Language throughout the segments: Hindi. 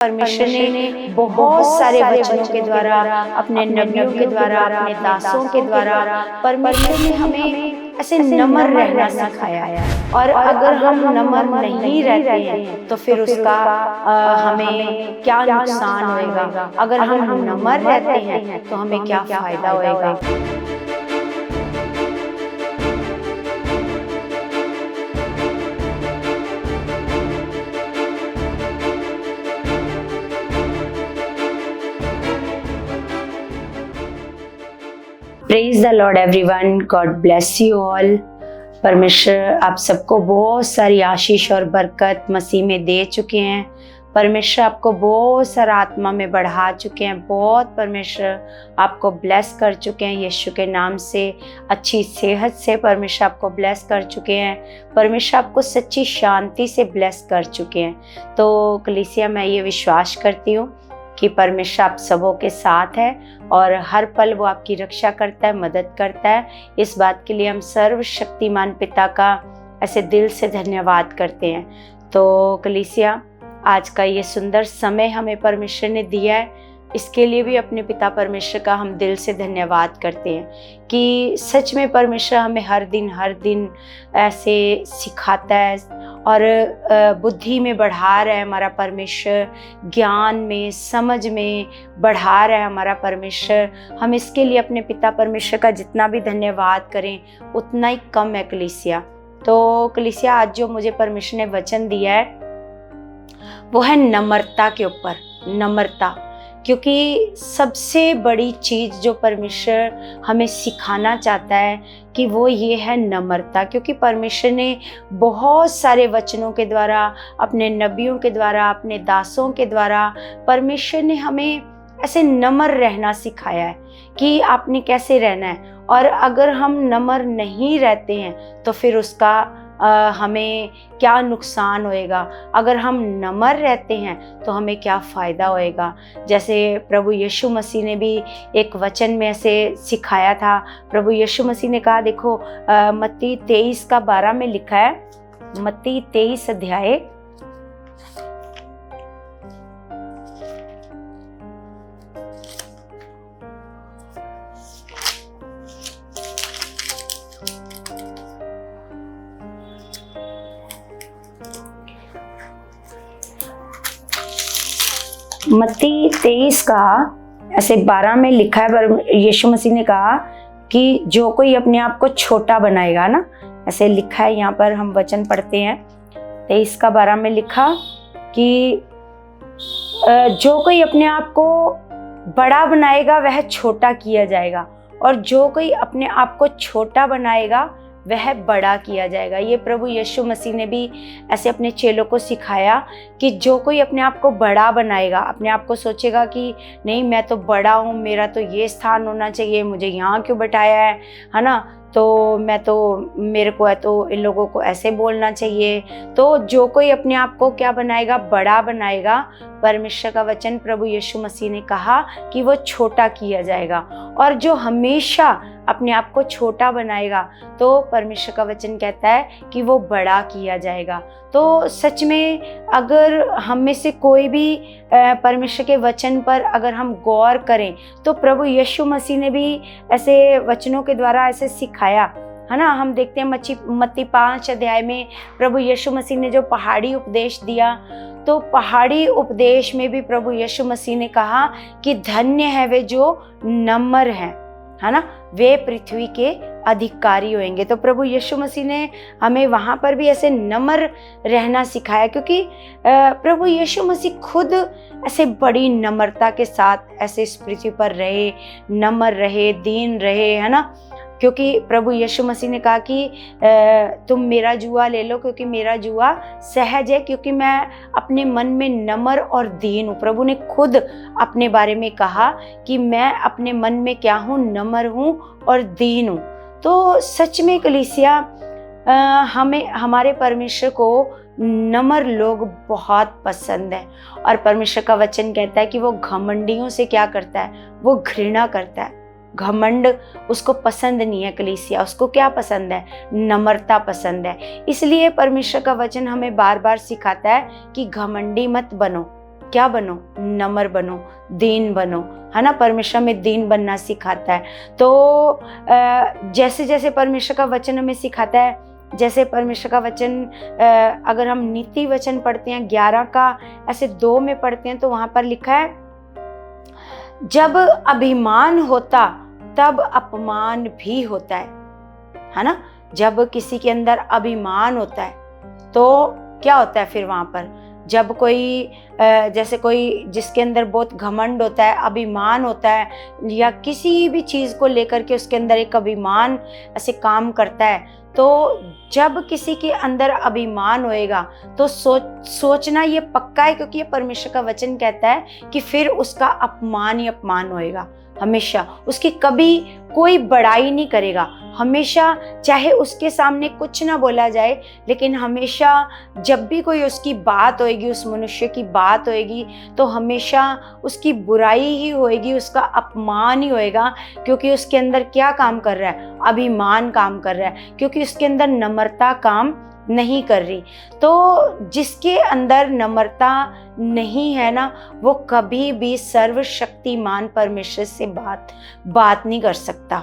परमेश्वर ने बहुत सारे वचनों के द्वारा, अपने नबियों के द्वारा, अपने दासों के द्वारा परमेश्वर ने हमें ऐसे नम्र रहना सिखाया है। और अगर हम नम्र नहीं रहते हैं तो फिर उसका हमें क्या नुकसान होएगा। अगर हम नम्र रहते हैं तो हमें क्या फायदा होएगा। Praise the Lord everyone, God bless you all. परमेश्वर आप सबको बहुत सारी आशीष और बरकत मसीह में दे चुके हैं। परमेश्वर आपको बहुत सारा आत्मा में बढ़ा चुके हैं। बहुत परमेश्वर आपको ब्लेस कर चुके हैं। यीशु के नाम से अच्छी सेहत से परमेश्वर आपको ब्लेस कर चुके हैं। परमेश्वर आपको सच्ची शांति से ब्लेस कर चुके हैं। तो कलीसिया, मैं ये विश्वास करती हूँ कि परमेश्वर आप सबों के साथ है और हर पल वो आपकी रक्षा करता है, मदद करता है। इस बात के लिए हम सर्वशक्तिमान पिता का ऐसे दिल से धन्यवाद करते हैं। तो कलीसिया, आज का ये सुंदर समय हमें परमेश्वर ने दिया है, इसके लिए भी अपने पिता परमेश्वर का हम दिल से धन्यवाद करते हैं कि सच में परमेश्वर हमें हर दिन ऐसे सिखाता है और बुद्धि में बढ़ा रहा है हमारा परमेश्वर, ज्ञान में, समझ में बढ़ा रहा है हमारा परमेश्वर। हम इसके लिए अपने पिता परमेश्वर का जितना भी धन्यवाद करें उतना ही कम है कलीसिया। तो कलीसिया, आज जो मुझे परमेश्वर ने वचन दिया है वो है नम्रता के ऊपर। नम्रता, क्योंकि सबसे बड़ी चीज़ जो परमेश्वर हमें सिखाना चाहता है कि वो ये है नम्रता। क्योंकि परमेश्वर ने बहुत सारे वचनों के द्वारा, अपने नबियों के द्वारा, अपने दासों के द्वारा परमेश्वर ने हमें ऐसे नम्र रहना सिखाया है कि आपने कैसे रहना है। और अगर हम नम्र नहीं रहते हैं तो फिर उसका हमें क्या नुकसान होएगा। अगर हम नम्र रहते हैं तो हमें क्या फ़ायदा होएगा। जैसे प्रभु यीशु मसीह ने भी एक वचन में ऐसे सिखाया था। प्रभु यीशु मसीह ने कहा, देखो मत्ती 23:12 में लिखा है, मत्ती 23 अध्याय मत्ती 23 का ऐसे 12 में लिखा है। पर यीशु मसीह ने कहा कि जो कोई अपने आप को छोटा बनाएगा ना, ऐसे लिखा है यहाँ पर, हम वचन पढ़ते हैं 23:12 में लिखा कि जो कोई अपने आप को बड़ा बनाएगा वह छोटा किया जाएगा, और जो कोई अपने आप को छोटा बनाएगा वह बड़ा किया जाएगा। ये प्रभु यीशु मसीह ने भी ऐसे अपने चेलों को सिखाया कि जो कोई अपने आप को बड़ा बनाएगा, अपने आप को सोचेगा कि नहीं मैं तो बड़ा हूँ, मेरा तो ये स्थान होना चाहिए, मुझे यहाँ क्यों बैठाया है ना, तो मेरे को है तो इन लोगों को ऐसे बोलना चाहिए। तो जो कोई अपने आप को क्या बनाएगा, बड़ा बनाएगा, परमेश्वर का वचन प्रभु यीशु मसीह ने कहा कि वो छोटा किया जाएगा। और जो हमेशा अपने आप को छोटा बनाएगा तो परमेश्वर का वचन कहता है कि वो बड़ा किया जाएगा। तो सच में अगर हम में से कोई भी परमेश्वर के वचन पर अगर हम गौर करें तो प्रभु यीशु मसीह ने भी ऐसे वचनों के द्वारा ऐसे सिखाया है ना। हम देखते हैं मत्ती 5 अध्याय में प्रभु यीशु मसीह ने जो पहाड़ी उपदेश दिया, तो पहाड़ी उपदेश में भी प्रभु यीशु मसीह ने कहा कि धन्य है वे जो नम्र हैं, है ना, वे पृथ्वी के अधिकारी होंगे। तो प्रभु यीशु मसीह ने हमें वहाँ पर भी ऐसे नम्र रहना सिखाया, क्योंकि प्रभु यीशु मसीह खुद ऐसे बड़ी नम्रता के साथ ऐसे इस पृथ्वी पर रहे, नम्र रहे, दीन रहे, है ना। क्योंकि प्रभु यीशु मसीह ने कहा कि तुम मेरा जुआ ले लो क्योंकि मेरा जुआ सहज है, क्योंकि मैं अपने मन में नम्र और दीन हूँ। प्रभु ने खुद अपने बारे में कहा कि मैं अपने मन में क्या हूँ, नम्र हूँ और दीन हूँ। तो सच में कलीसिया, हमें हमारे परमेश्वर को नम्र लोग बहुत पसंद है। और परमेश्वर का वचन कहता है कि वो घमंडियों से क्या करता है, वो घृणा करता है। घमंड उसको पसंद नहीं है कलीसिया, उसको क्या पसंद है, नम्रता पसंद है। इसलिए परमेश्वर का वचन हमें बार बार सिखाता है कि घमंडी मत बनो, क्या बनो, नम्र बनो, दीन बनो, है ना। परमेश्वर में दीन बनना सिखाता है। तो जैसे जैसे परमेश्वर का वचन हमें सिखाता है, जैसे परमेश्वर का वचन अगर हम नीति वचन पढ़ते हैं 11 का ऐसे 2 में पढ़ते हैं, तो वहां पर लिखा है, जब अभिमान होता तब अपमान भी होता है ना। जब किसी के अंदर अभिमान होता है तो क्या होता है फिर वहां पर, जब कोई जैसे कोई जिसके अंदर बहुत घमंड होता है, अभिमान होता है, या किसी भी चीज़ को लेकर के उसके अंदर एक अभिमान ऐसे काम करता है, तो जब किसी के अंदर अभिमान होएगा तो सोचना ये पक्का है, क्योंकि ये परमेश्वर का वचन कहता है कि फिर उसका अपमान ही अपमान होएगा। हमेशा उसकी कभी कोई बड़ाई नहीं करेगा, हमेशा चाहे उसके सामने कुछ ना बोला जाए, लेकिन हमेशा जब भी कोई उसकी बात होएगी, उस मनुष्य की बात होएगी, तो हमेशा उसकी बुराई ही होएगी, उसका अपमान ही होएगा, क्योंकि उसके अंदर क्या काम कर रहा है, अभिमान काम कर रहा है, क्योंकि उसके अंदर नम्रता काम नहीं कर रही। तो जिसके अंदर नम्रता नहीं है ना, वो कभी भी सर्वशक्तिमान परमेश्वर से बात नहीं कर सकता,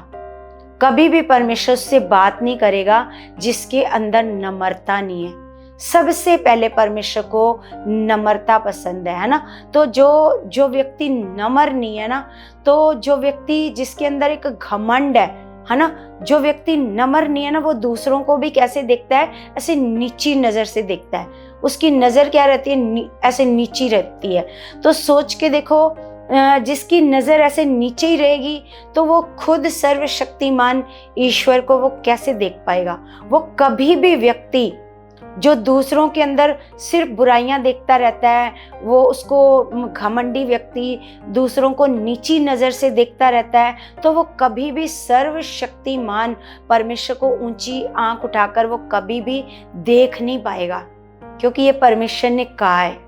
कभी भी परमेश्वर से बात नहीं करेगा जिसके अंदर नम्रता नहीं है। सबसे पहले परमेश्वर को नम्रता पसंद है ना। तो जो व्यक्ति नम्र नहीं है ना, तो जो व्यक्ति जिसके अंदर एक घमंड है ना, जो व्यक्ति नम्र नहीं है ना, वो दूसरों को भी कैसे देखता है, ऐसे नीची नजर से देखता है। उसकी नजर क्या रहती है, ऐसे नीची रहती है। तो सोच के देखो, जिसकी नजर ऐसे नीचे ही रहेगी तो वो खुद सर्वशक्तिमान ईश्वर को वो कैसे देख पाएगा। वो कभी भी व्यक्ति जो दूसरों के अंदर सिर्फ बुराइयां देखता रहता है, वो उसको घमंडी व्यक्ति दूसरों को नीची नज़र से देखता रहता है, तो वो कभी भी सर्वशक्तिमान परमेश्वर को ऊंची आंख उठाकर वो कभी भी देख नहीं पाएगा। क्योंकि ये परमेश्वर ने कहा है,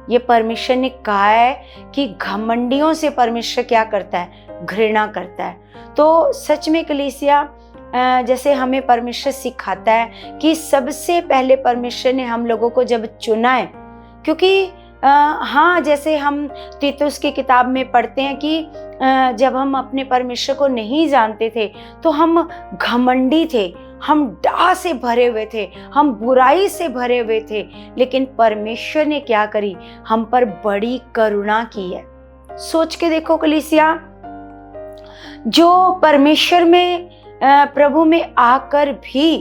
ये परमेश्वर ने कहा है कि घमंडियों से परमेश्वर क्या करता है, घृणा करता है। तो सच में कलीसिया, जैसे हमें परमेश्वर सिखाता है कि सबसे पहले परमेश्वर ने हम लोगों को जब चुना है, क्योंकि हाँ, जैसे हम तीतुस की किताब में पढ़ते हैं कि जब हम अपने परमेश्वर को नहीं जानते थे तो हम घमंडी थे, हम डाह से भरे हुए थे, हम बुराई से भरे हुए थे, लेकिन परमेश्वर ने क्या करी, हम पर बड़ी करुणा की है। सोच के देखो कलीसिया, जो परमेश्वर में प्रभु में आकर भी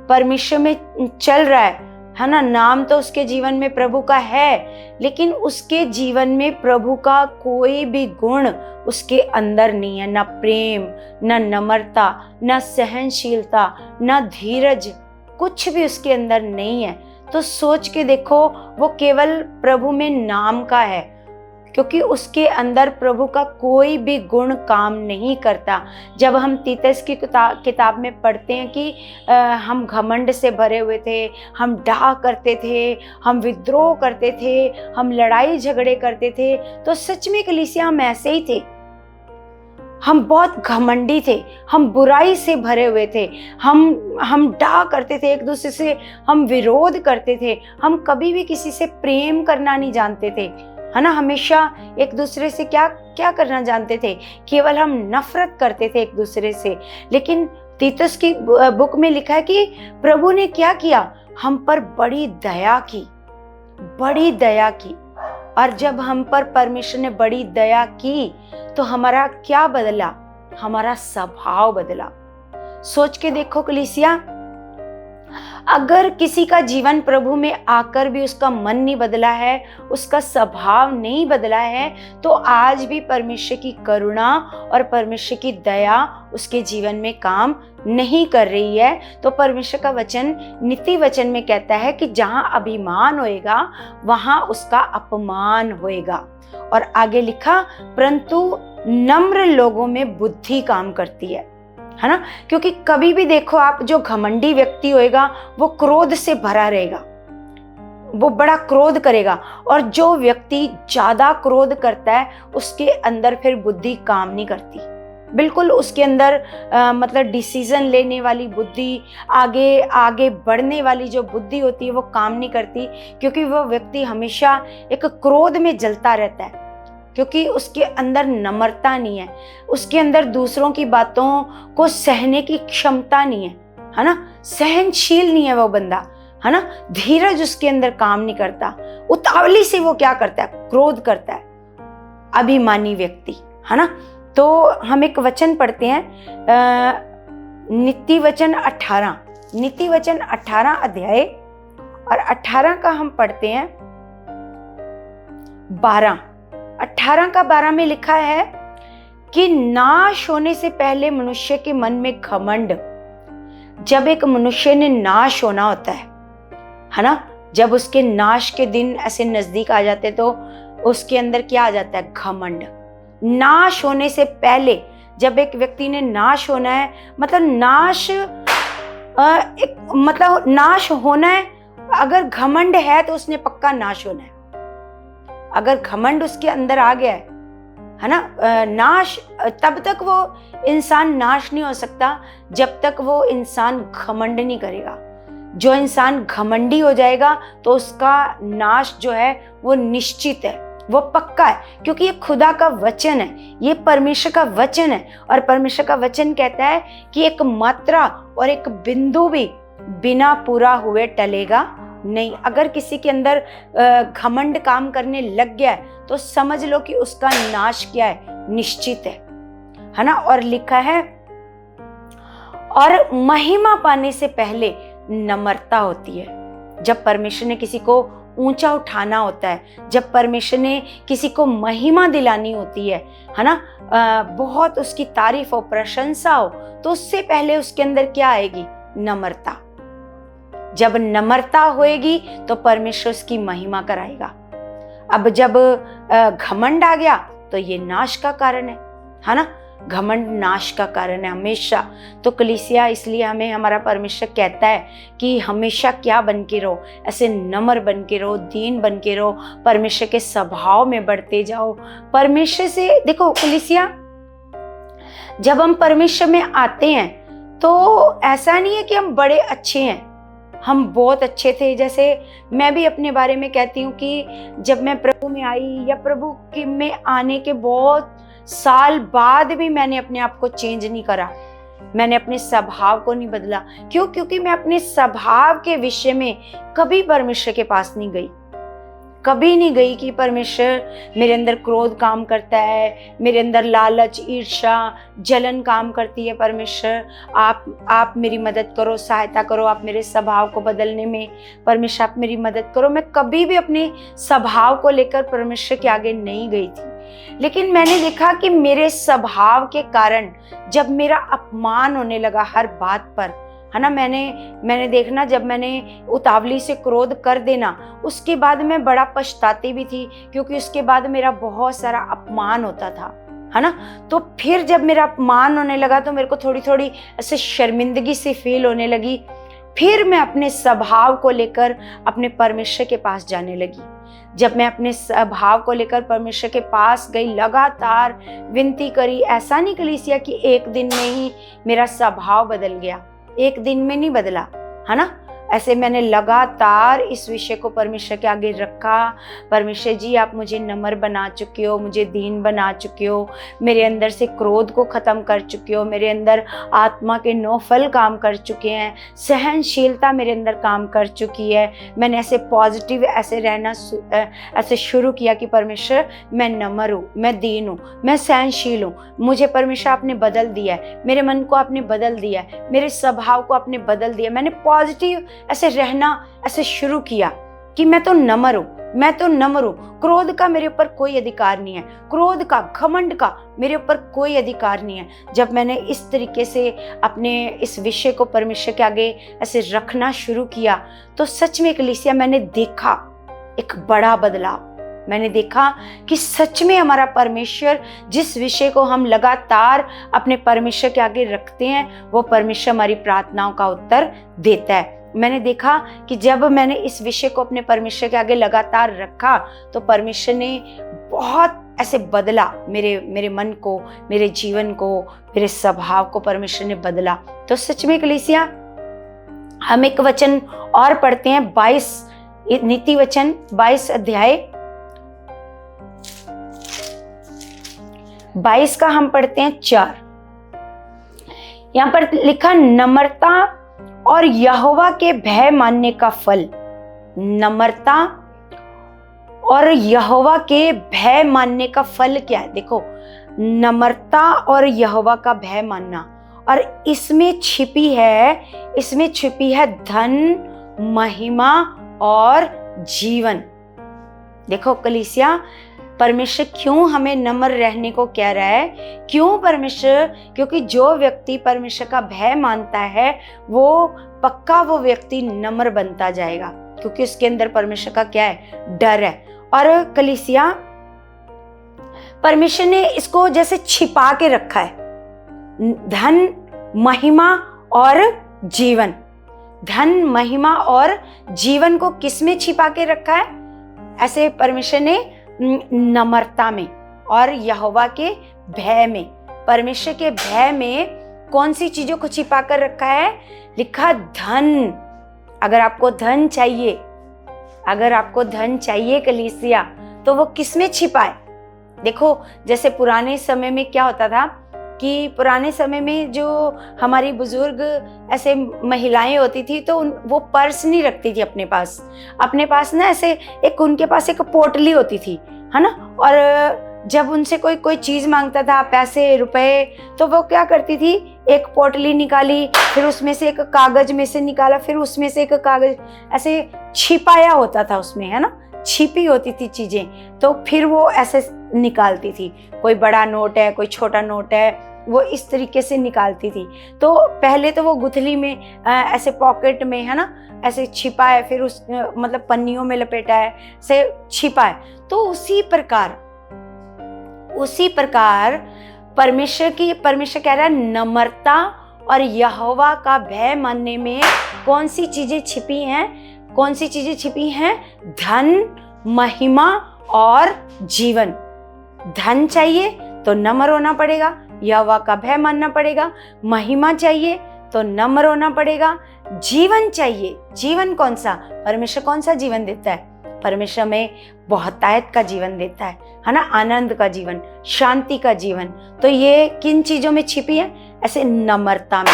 परमेश्वर में चल रहा है ना, नाम तो उसके जीवन में प्रभु का है, लेकिन उसके जीवन में प्रभु का कोई भी गुण उसके अंदर नहीं है, ना प्रेम, ना नम्रता, ना सहनशीलता, ना धीरज, कुछ भी उसके अंदर नहीं है। तो सोच के देखो, वो केवल प्रभु में नाम का है, क्योंकि उसके अंदर प्रभु का कोई भी गुण काम नहीं करता। जब हम तीतस की किताब में पढ़ते हैं कि हम घमंड से भरे हुए थे, हम डाह करते थे, हम विद्रोह करते थे, हम लड़ाई झगड़े करते थे, तो सच में कलीसिया हम ऐसे ही थे। हम बहुत घमंडी थे, हम बुराई से भरे हुए थे, हम डाह करते थे, एक दूसरे से हम विरोध करते थे, हम कभी भी किसी से प्रेम करना नहीं जानते थे, है ना। हमेशा एक दूसरे से क्या करना जानते थे, केवल हम नफरत करते थे एक दूसरे से। लेकिन तीतुस की बुक में लिखा है कि प्रभु ने क्या किया, हम पर बड़ी दया की, बड़ी दया की। और जब हम पर परमेश्वर ने बड़ी दया की तो हमारा क्या बदला, हमारा स्वभाव बदला। सोच के देखो कलीसिया, अगर किसी का जीवन प्रभु में आकर भी उसका मन नहीं बदला है, उसका स्वभाव नहीं बदला है, तो आज भी परमेश्वर की करुणा और परमेश्वर की दया उसके जीवन में काम नहीं कर रही है। तो परमेश्वर का वचन नीति वचन में कहता है कि जहां अभिमान होएगा वहां उसका अपमान होएगा। और आगे लिखा, परंतु नम्र लोगों में बुद्धि काम करती है ना। क्योंकि कभी भी देखो आप, जो घमंडी व्यक्ति होएगा वो क्रोध से भरा रहेगा, वो बड़ा क्रोध करेगा, और जो व्यक्ति ज्यादा क्रोध करता है उसके अंदर फिर बुद्धि काम नहीं करती, बिल्कुल उसके अंदर मतलब डिसीजन लेने वाली बुद्धि, आगे आगे बढ़ने वाली जो बुद्धि होती है वो काम नहीं करती, क्योंकि वो व्यक्ति हमेशा एक क्रोध में जलता रहता है, क्योंकि उसके अंदर नम्रता नहीं है, उसके अंदर दूसरों की बातों को सहने की क्षमता नहीं है ना, सहनशील नहीं है वो बंदा, है ना, धीरज उसके अंदर काम नहीं करता, उतावली से वो क्या करता है, क्रोध करता है, अभिमानी व्यक्ति, है ना। तो हम एक वचन पढ़ते हैं, नीति वचन 18 अध्याय और 18 का हम पढ़ते हैं 18 का 12 में लिखा है कि नाश होने से पहले मनुष्य के मन में घमंड, जब एक मनुष्य ने नाश होना होता है ना, जब उसके नाश के दिन ऐसे नजदीक आ जाते तो उसके अंदर क्या आ जाता है, घमंड। नाश होने से पहले जब एक व्यक्ति ने नाश होना है, मतलब नाश होना है, अगर घमंड है तो उसने पक्का नाश होना है। अगर घमंड उसके अंदर आ गया है ना, नाश, तब तक वो इंसान नाश नहीं हो सकता जब तक वो इंसान घमंड नहीं करेगा। जो इंसान घमंडी हो जाएगा तो उसका नाश जो है वो निश्चित है, वो पक्का है, क्योंकि ये खुदा का वचन है, ये परमेश्वर का वचन है। और परमेश्वर का वचन कहता है कि एक मात्रा और एक बिंदु भी बिना पूरा हुए टलेगा नहीं। अगर किसी के अंदर घमंड काम करने लग गया है तो समझ लो कि उसका नाश क्या है, निश्चित है ना। और लिखा है, और महिमा पाने से पहले नम्रता होती है। जब परमेश्वर ने किसी को ऊंचा उठाना होता है, जब परमेश्वर ने किसी को महिमा दिलानी होती है ना, बहुत उसकी तारीफ हो, प्रशंसा हो, तो उससे पहले उसके अंदर क्या आएगी, नम्रता। जब नम्रता होएगी तो परमेश्वर उसकी महिमा कराएगा। अब जब घमंड आ गया तो ये नाश का कारण है ना, घमंड नाश का कारण है हमेशा। तो कलीसिया, इसलिए हमें हमारा परमेश्वर कहता है कि हमेशा क्या बन के रहो, ऐसे नम्र बन के रहो, दीन बन के रहो, परमेश्वर के स्वभाव में बढ़ते जाओ। परमेश्वर से देखो कलीसिया, जब हम परमेश्वर में आते हैं तो ऐसा नहीं है कि हम बड़े अच्छे हैं, हम बहुत अच्छे थे। जैसे मैं भी अपने बारे में कहती हूँ कि जब मैं प्रभु में आई या प्रभु के में आने के बहुत साल बाद भी मैंने अपने आप को चेंज नहीं करा, मैंने अपने स्वभाव को नहीं बदला। क्यों? क्योंकि मैं अपने स्वभाव के विषय में कभी परमेश्वर के पास नहीं गई, कभी नहीं गई कि परमेश्वर मेरे अंदर क्रोध काम करता है, मेरे अंदर लालच, ईर्ष्या, जलन काम करती है। परमेश्वर आप मेरी मदद करो, सहायता करो, आप मेरे स्वभाव को बदलने में, परमेश्वर आप मेरी मदद करो। मैं कभी भी अपने स्वभाव को लेकर परमेश्वर के आगे नहीं गई थी। लेकिन मैंने देखा कि मेरे स्वभाव के कारण जब मेरा अपमान होने लगा हर बात पर, है ना, मैंने देखना, जब मैंने उतावली से क्रोध कर देना, उसके बाद मैं बड़ा पछताती भी थी, क्योंकि उसके बाद मेरा बहुत सारा अपमान होता था, है ना। तो फिर जब मेरा अपमान होने लगा तो मेरे को थोड़ी थोड़ी ऐसे शर्मिंदगी सी फील होने लगी। फिर मैं अपने स्वभाव को लेकर अपने परमेश्वर के पास जाने लगी। जब मैं अपने स्वभाव को लेकर परमेश्वर के पास गई, लगातार विनती करी, ऐसा नहीं कलीसिया कि एक दिन में ही मेरा स्वभाव बदल गया, एक दिन में नहीं बदला, है ना। ऐसे मैंने लगातार इस विषय को परमेश्वर के आगे रखा। परमेश्वर जी, आप मुझे नम्र बना चुके हो, मुझे दीन बना चुके हो, मेरे अंदर से क्रोध को ख़त्म कर चुके हो, मेरे अंदर आत्मा के 9 फल काम कर चुके हैं, सहनशीलता मेरे अंदर काम कर चुकी है। मैंने ऐसे पॉजिटिव ऐसे रहना ऐसे शुरू किया कि परमेश्वर, मैं नम्र हूँ, मैं दीन हूँ, मैं सहनशील हूँ। मुझे परमेश्वर आपने बदल दिया है, मेरे मन को आपने बदल दिया है, मेरे स्वभाव को आपने बदल दिया। मैंने पॉजिटिव ऐसे रहना ऐसे शुरू किया कि मैं तो नम्र हूँ, मैं तो नम्र हूँ। क्रोध का मेरे ऊपर कोई अधिकार नहीं है, क्रोध का, घमंड का मेरे ऊपर कोई अधिकार नहीं है। जब मैंने इस तरीके से अपने इस विषय को परमेश्वर के आगे ऐसे रखना शुरू किया तो सच में कलीसिया, मैंने देखा एक बड़ा बदलाव। मैंने देखा कि सच में हमारा परमेश्वर, जिस विषय को हम लगातार अपने परमेश्वर के आगे रखते हैं, वो परमेश्वर हमारी प्रार्थनाओं का उत्तर देता है। मैंने देखा कि जब मैंने इस विषय को अपने परमेश्वर के आगे लगातार रखा तो परमेश्वर ने बहुत ऐसे बदला मेरे मन को, मेरे जीवन को, मेरे स्वभाव को परमेश्वर ने बदला। तो सच में कलीसिया, हम एक वचन और पढ़ते हैं 22 नीति वचन 22 अध्याय 22 का हम पढ़ते हैं 4। यहां पर लिखा, नम्रता और यहोवा के भय मानने का फल। नम्रता और यहोवा के भय मानने का फल क्या है? देखो, नम्रता और यहोवा का भय मानना, और इसमें छिपी है धन, महिमा और जीवन। देखो कलीसिया, परमेश्वर क्यों हमें नम्र रहने को कह रहा है? क्यों परमेश्वर? क्योंकि जो व्यक्ति परमेश्वर का भय मानता है वो पक्का वो व्यक्ति नम्र बनता जाएगा, क्योंकि उसके अंदर परमेश्वर का क्या है? डर है। और कलीसिया, परमेश्वर ने इसको जैसे छिपा के रखा है, धन, महिमा और जीवन। धन, महिमा और जीवन को किसमें छिपा के रखा है? ऐसे परमेश्वर ने नम्रता में और यहोवा के भय में। परमेश्वर के भय में कौन सी चीजों को छिपा कर रखा है? लिखा धन। अगर आपको धन चाहिए कलीसिया, तो वो किसमें छिपा है? देखो, जैसे पुराने समय में क्या होता था कि पुराने समय में जो हमारी बुजुर्ग ऐसे महिलाएं होती थी, तो वो पर्स नहीं रखती थी अपने पास ना, ऐसे उनके पास एक पोटली होती थी, है ना। और जब उनसे कोई चीज मांगता था, पैसे, रुपए, तो वो क्या करती थी? एक पोटली निकाली, फिर उसमें से एक कागज में से निकाला, फिर उसमें से एक कागज ऐसे छिपाया होता था उसमें, है ना, छिपी होती थी चीजें। तो फिर वो ऐसे निकालती थी, कोई बड़ा नोट है, कोई छोटा नोट है, वो इस तरीके से निकालती थी। तो पहले तो वो गुथली में ऐसे पॉकेट में, है ना, ऐसे छिपा है, फिर उस मतलब पन्नियों में लपेटा है, से छिपा है। तो उसी प्रकार परमेश्वर कह रहा है, नम्रता और यहोवा का भय मानने में कौन सी चीजें छिपी हैं? धन, महिमा और जीवन। धन चाहिए तो नम्र होना पड़ेगा, यहोवा का भय मानना पड़ेगा। महिमा चाहिए तो नम्र होना पड़ेगा। जीवन चाहिए। जीवन कौन सा? परमेश्वर कौन सा जीवन देता है? परमेश्वर में बहुतायत का जीवन देता है ना, आनंद का जीवन, शांति का जीवन। तो ये किन चीजों में छिपी है? ऐसे नम्रता में,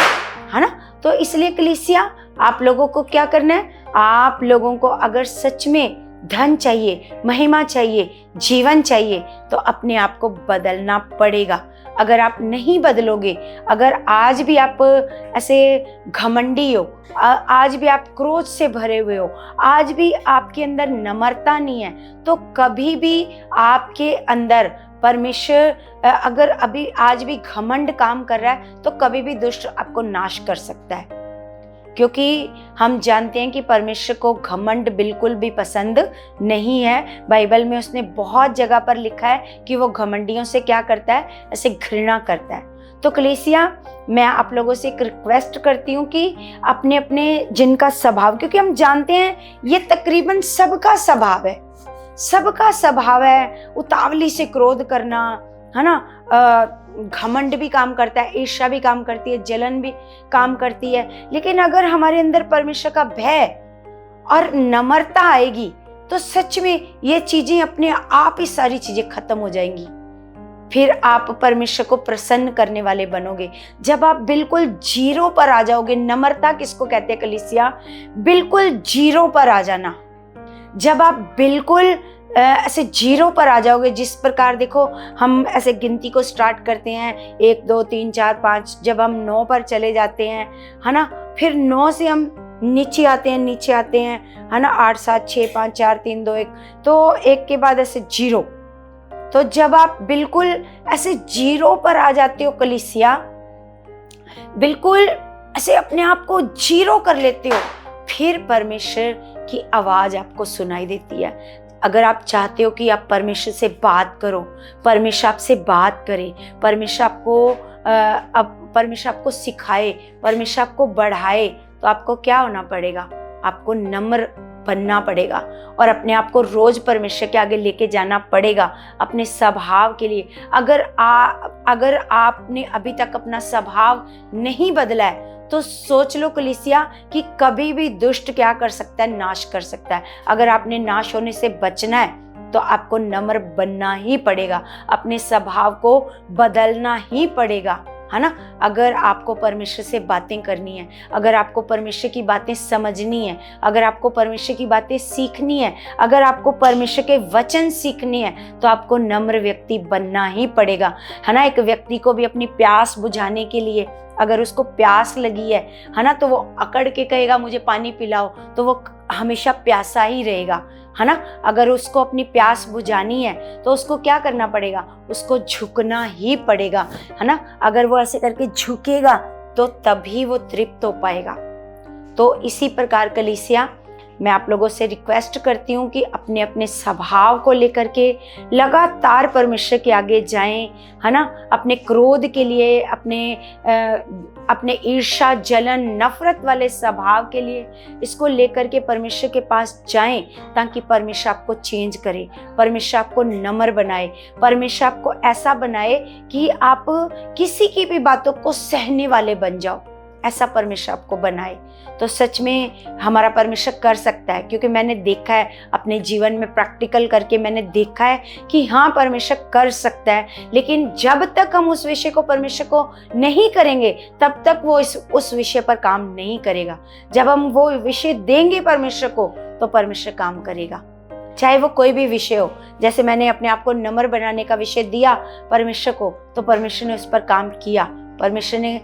है ना। तो इसलिए कलीसिया, आप लोगों को क्या करना है? आप लोगों को अगर सच में धन चाहिए, महिमा चाहिए, जीवन चाहिए, तो अपने आप को बदलना पड़ेगा। अगर आप नहीं बदलोगे, अगर आज भी आप ऐसे घमंडी हो, आज भी आप क्रोध से भरे हुए हो, आज भी आपके अंदर नम्रता नहीं है, तो कभी भी आपके अंदर परमेश्वर अगर अभी आज भी घमंड काम कर रहा है, तो कभी भी दुष्ट आपको नाश कर सकता है। क्योंकि हम जानते हैं कि परमेश्वर को घमंड बिल्कुल भी पसंद नहीं है। बाइबल में उसने बहुत जगह पर लिखा है कि वो घमंडियों से क्या करता है? ऐसे घृणा करता है। तो कलीसिया, मैं आप लोगों से एक रिक्वेस्ट करती हूँ कि अपने अपने जिनका स्वभाव, क्योंकि हम जानते हैं ये तकरीबन सबका स्वभाव है, उतावली से क्रोध करना, है ना, घमंड भी काम करता है, ईर्ष्या भी काम करती है, जलन भी काम करती है। लेकिन अगर हमारे अंदर परमेश्वर का भय और नम्रता आएगी, तो सच में ये चीजें अपने आप ही सारी चीजें खत्म हो जाएंगी। फिर आप परमेश्वर को प्रसन्न करने वाले बनोगे। जब आप बिल्कुल जीरो पर आ जाओगे, नम्रता किसको कहते हैं कलीसिया? बिल्कुल जीरो पर आ जाना। जब आप बिल्कुल ऐसे जीरो पर आ जाओगे, जिस प्रकार देखो हम ऐसे गिनती को स्टार्ट करते हैं 1 2 3 4 5, जब हम 9 पर चले जाते हैं, है ना, फिर 9 से हम नीचे आते हैं, है ना, 8 7 6 5 4 3 2 1, तो 1 के बाद ऐसे जीरो। तो जब आप बिल्कुल ऐसे जीरो पर आ जाते हो कलीसिया, बिल्कुल ऐसे अपने आप को जीरो कर लेते हो, फिर परमेश्वर की आवाज आपको सुनाई देती है। अगर आप चाहते हो कि आप परमेश्वर से बात करो, परमेश्वर आपसे बात करे, परमेश्वर आपको सिखाए, परमेश्वर आपको बढ़ाए, तो आपको क्या होना पड़ेगा? आपको नम्र बनना पड़ेगा और अपने आप को रोज परमेश्वर के आगे लेके जाना पड़ेगा अपने स्वभाव के लिए। अगर आपने अभी तक अपना स्वभाव नहीं बदला है तो सोच लो कलीसिया कि कभी भी दुष्ट क्या कर सकता है, नाश कर सकता है। अगर आपने नाश होने से बचना है तो आपको नम्र बनना ही पड़ेगा, अपने स्वभाव को बदलना ही पड़ेगा, है ना। अगर आपको परमेश्वर से बातें करनी है, अगर आपको परमेश्वर की बातें समझनी है, अगर आपको परमेश्वर की बातें सीखनी है, अगर आपको परमेश्वर के वचन सीखने हैं तो आपको नम्र व्यक्ति बनना ही पड़ेगा, है ना। एक व्यक्ति को भी अपनी प्यास बुझाने के लिए, अगर उसको प्यास लगी है ना, तो वो अकड़ के कहेगा मुझे पानी पिलाओ, तो वो हमेशा प्यासा ही रहेगा, है ना। अगर उसको अपनी प्यास बुझानी है तो उसको क्या करना पड़ेगा, उसको झुकना ही पड़ेगा, है ना। अगर वो ऐसे करके झुकेगा तो तभी वो तृप्त हो पाएगा। तो इसी प्रकार कलीसिया मैं आप लोगों से रिक्वेस्ट करती हूँ कि अपने अपने स्वभाव को लेकर के लगातार परमेश्वर के आगे जाएं, है ना। अपने क्रोध के लिए, अपने ईर्ष्या, जलन, नफरत वाले स्वभाव के लिए इसको लेकर के परमेश्वर के पास जाएं, ताकि परमेश्वर आपको चेंज करे, परमेश्वर आपको नम्र बनाए, परमेश्वर आपको ऐसा बनाए कि आप किसी की भी बातों को सहने वाले बन जाओ, ऐसा परमेश्वर आपको बनाए। तो सच में हमारा परमेश्वर कर सकता है, क्योंकि मैंने देखा है अपने जीवन में, प्रैक्टिकल करके मैंने देखा है कि हाँ परमेश्वर कर सकता है। लेकिन जब तक हम उस विषय को परमेश्वर को नहीं करेंगे तब तक वो उस विषय पर काम नहीं करेगा। जब हम वो विषय देंगे परमेश्वर को तो परमेश्वर काम करेगा, चाहे वो कोई भी विषय हो। जैसे मैंने अपने आप को नम्र बनाने का विषय दिया परमेश्वर को, तो परमेश्वर ने उस पर काम किया, परमेश्वर ने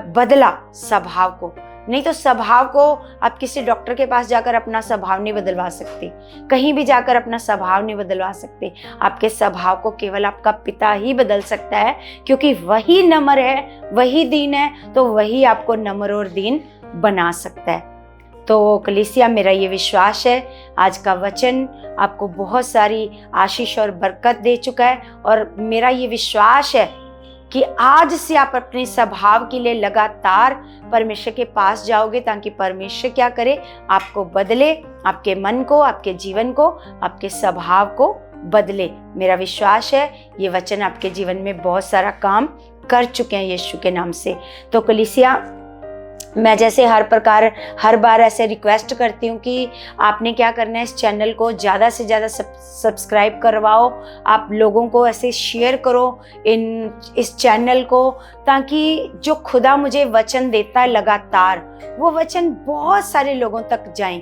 बदला स्वभाव को। नहीं तो स्वभाव को आप किसी डॉक्टर के पास जाकर अपना स्वभाव नहीं बदलवा सकते, कहीं भी जाकर अपना स्वभाव नहीं बदलवा सकते। आपके स्वभाव को केवल आपका पिता ही बदल सकता है, क्योंकि वही नम्र है, वही दीन है, तो वही आपको नम्र और दीन बना सकता है। तो कलीसिया मेरा ये विश्वास है आज का वचन आपको बहुत सारी आशीष और बरकत दे चुका है, और मेरा ये विश्वास है कि आज से आप अपने स्वभाव के लिए लगातार परमेश्वर के पास जाओगे, ताकि परमेश्वर क्या करे, आपको बदले, आपके मन को, आपके जीवन को, आपके स्वभाव को बदले। मेरा विश्वास है ये वचन आपके जीवन में बहुत सारा काम कर चुके हैं यीशु के नाम से। तो कलीसिया मैं जैसे हर बार ऐसे रिक्वेस्ट करती हूँ कि आपने क्या करना है, इस चैनल को ज़्यादा से ज़्यादा सब्सक्राइब करवाओ, आप लोगों को ऐसे शेयर करो इस चैनल को, ताकि जो खुदा मुझे वचन देता है लगातार, वो वचन बहुत सारे लोगों तक जाएं।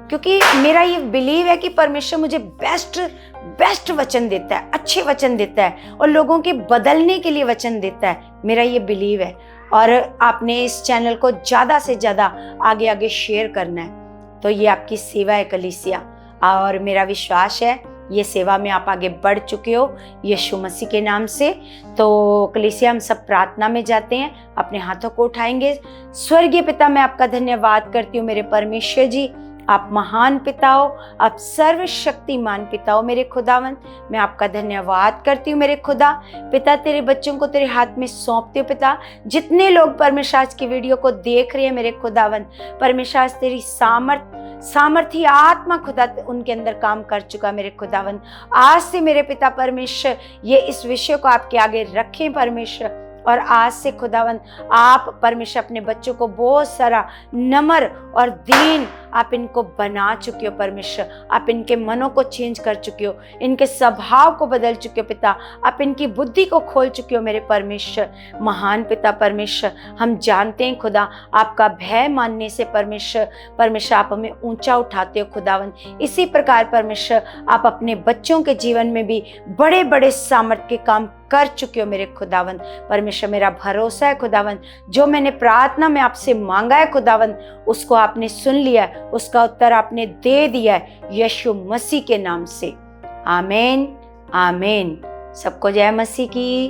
क्योंकि मेरा ये बिलीव है कि परमेश्वर मुझे बेस्ट वचन देता है, अच्छे वचन देता है, और लोगों के बदलने के लिए वचन देता है। मेरा ये बिलीव है, और आपने इस चैनल को ज़्यादा से ज़्यादा आगे शेयर करना है। तो ये आपकी सेवा है कलीसिया, और मेरा विश्वास है ये सेवा में आप आगे बढ़ चुके हो यीशु मसीह के नाम से। तो कलीसिया हम सब प्रार्थना में जाते हैं, अपने हाथों को उठाएंगे। स्वर्गीय पिता, मैं आपका धन्यवाद करती हूँ मेरे परमेश्वर जी, आप महान पिता हो, आप सर्वशक्तिमान पिता हो मेरे खुदावन। मैं आपका धन्यवाद करती हूँ मेरे खुदा। पिता तेरे बच्चों को तेरे हाथ में सौंपती हूँ पिता। जितने लोग परमेश्वर आज की वीडियो को देख रहे हैं मेरे खुदावन, परमेश्वर आज तेरी सामर्थी आत्मा खुदा उनके अंदर काम कर चुका मेरे खुदावन। आज से मेरे पिता परमेश्वर ये इस विषय को आपके आगे रखें परमेश्वर, और आज से खुदावन आप परमेश्वर अपने बच्चों को बहुत सारा नम्र और दीन आप इनको बना चुके हो परमेश्वर। आप इनके मनों को चेंज कर चुके हो, इनके स्वभाव को बदल चुके हो पिता। आप इनकी बुद्धि को खोल चुके हो मेरे परमेश्वर। महान पिता परमेश्वर, हम जानते हैं खुदा आपका भय मानने से परमेश्वर आप हमें ऊंचा उठाते हो खुदावन। इसी प्रकार परमेश्वर आप अपने बच्चों के जीवन में भी बड़े बड़े सामर्थ्य के काम कर चुके हो मेरे खुदावन। परमेश्वर मेरा भरोसा है खुदावन, जो मैंने प्रार्थना में आपसे मांगा है खुदावन, उसको आपने सुन लिया है, उसका उत्तर आपने दे दिया है यीशु मसीह के नाम से। आमीन आमीन। सबको जय मसीह की।